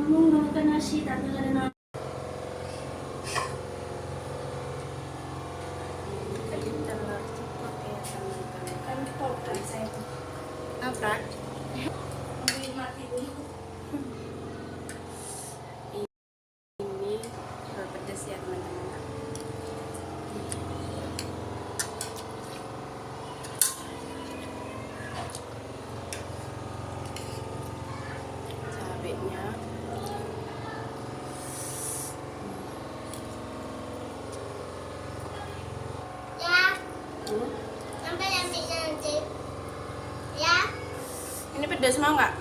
kamu nggak makan nasi, tante nggak ada nasi. Tadi telur ceplok ya teman-teman. Kan ketoprak saya. Nabrak. Ambil mati dulu. Ini pedas ya teman-teman. Cabenya. Ya, Hmm. sampai nanti. Ya. Ini pedas mau nggak?